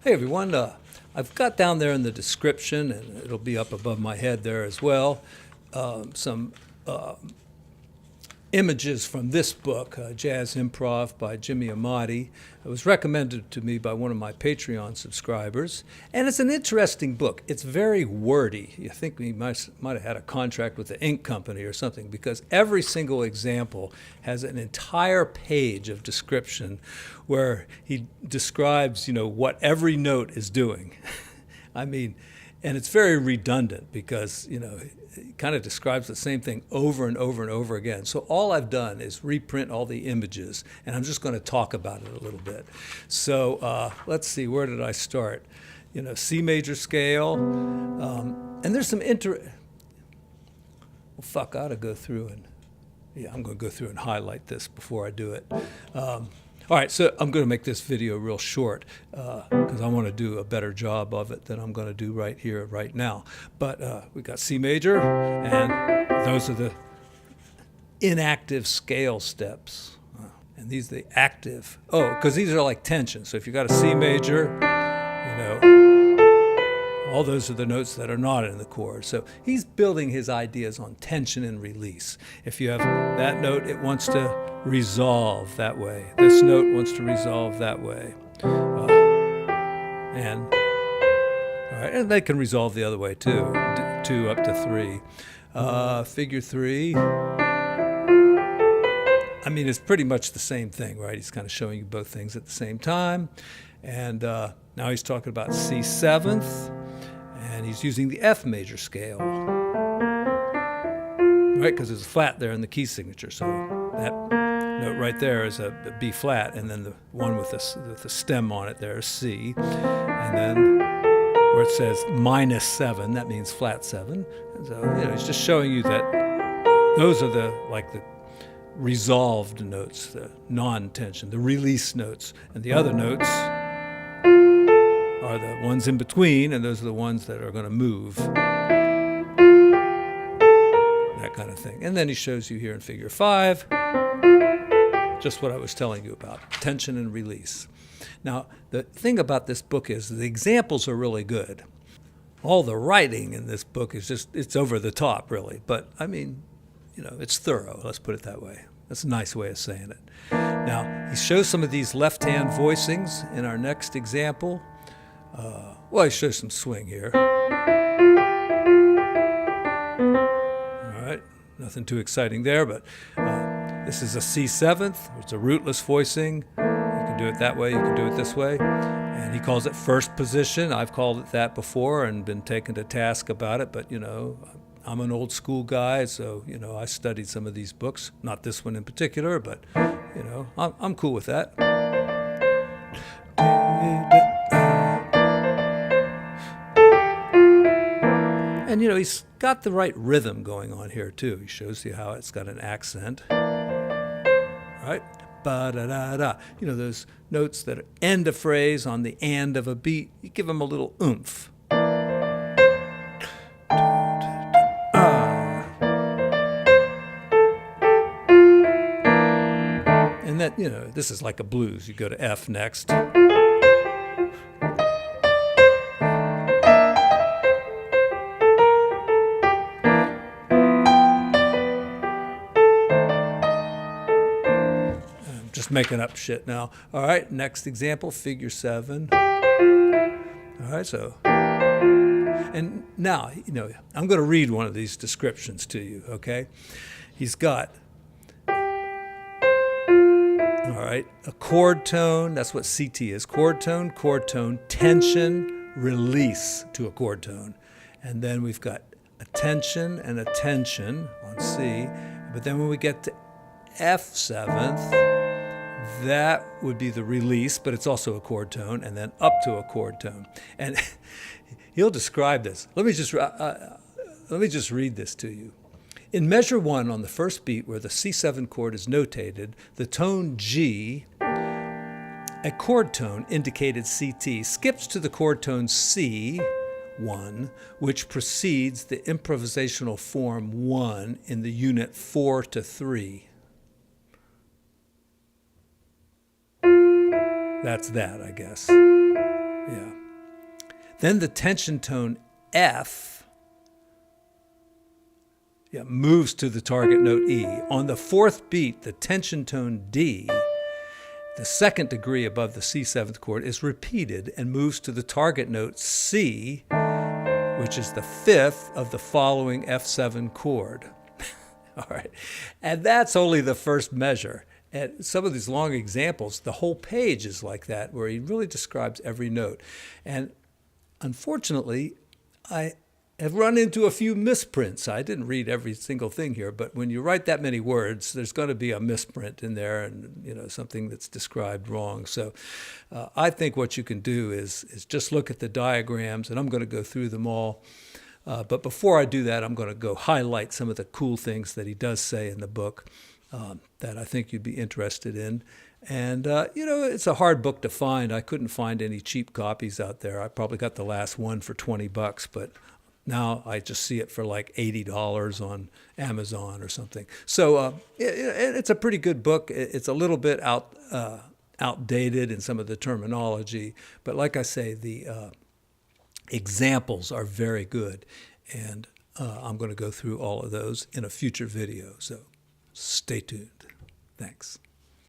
Hey everyone, I've got down there in the description, and it'll be up above my head there as well, some images from this book, Jazz Improv by Jimmie Amadie. It was recommended to me by one of my Patreon subscribers, and it's an interesting book. It's very wordy. You think he might have had a contract with the ink company or something, because every single example has an entire page of description where he describes, what every note is doing. I mean, and it's very redundant because, it kind of describes the same thing over and over and over again. So all I've done is reprint all the images, and I'm just going to talk about it a little bit. So let's see, where did I start? C major scale, and there's some I ought to go through and, I'm going to go through and highlight this before I do it. All right, so I'm going to make this video real short because I want to do a better job of it than I'm going to do right here, right now. But we got C major, and those are the inactive scale steps. And these are the active. Oh, because these are like tension. So if you got a C major, all those are the notes that are not in the chord. So he's building his ideas on tension and release. If you have that note, it wants to resolve that way. This note wants to resolve that way. And they can resolve the other way too, 2 up to 3. Figure 3. I mean, it's pretty much the same thing, right? He's kind of showing you both things at the same time. And now he's talking about C seventh, and he's using the F major scale, right? Because there's a flat there in the key signature. So that note right there is a B flat, and then the one with the stem on it there is C. And then where it says -7, that means flat 7. And so, he's just showing you that those are the resolved notes, the non-tension, the release notes. And the other notes are the ones in between, and those are the ones that are going to move. That kind of thing. And then he shows you here in figure 5, just what I was telling you about, tension and release. Now, the thing about this book is the examples are really good. All the writing in this book is it's over the top, really. But, I mean, it's thorough, let's put it that way. That's a nice way of saying it. Now, he shows some of these left-hand voicings in our next example. He shows some swing here. All right, nothing too exciting there, but this is a C7th. It's a rootless voicing. You can do it that way, you can do it this way. And he calls it first position. I've called it that before and been taken to task about it, but, I'm an old school guy, so, I studied some of these books. Not this one in particular, but, I'm cool with that. And, he's got the right rhythm going on here, too. He shows you how it's got an accent. Right? Ba-da-da-da. Those notes that end a phrase on the and of a beat, you give them a little oomph. And that, this is like a blues. You go to F next. I'm just making up shit now. All right, next example, figure 7. All right, so. And now, I'm going to read one of these descriptions to you, okay? He's got, all right, a chord tone. That's what CT is. Chord tone, tension, release to a chord tone. And then we've got a tension and a tension on C. But then when we get to F7th, that would be the release, but it's also a chord tone, and then up to a chord tone. And he'll describe this. Let me just read this to you. In measure 1 on the first beat where the C7 chord is notated, the tone G, a chord tone indicated CT, skips to the chord tone C1, which precedes the improvisational form 1 in the unit 4 to 3. That's that, I guess. Yeah. Then the tension tone F moves to the target note E. On the fourth beat, the tension tone D, the second degree above the C7th chord, is repeated and moves to the target note C, which is the fifth of the following F7 chord. All right. And that's only the first measure. And some of these long examples, the whole page is like that, where he really describes every note. And unfortunately, I have run into a few misprints. I didn't read every single thing here, but when you write that many words, there's going to be a misprint in there, and something that's described wrong. So I think what you can do is just look at the diagrams, and I'm going to go through them all. But before I do that, I'm going to go highlight some of the cool things that he does say in the book that I think you'd be interested in. And, it's a hard book to find. I couldn't find any cheap copies out there. I probably got the last one for $20, but now I just see it for like $80 on Amazon or something. So it's a pretty good book. It's a little bit outdated in some of the terminology, but like I say, the examples are very good, and I'm going to go through all of those in a future video. So stay tuned. Thanks.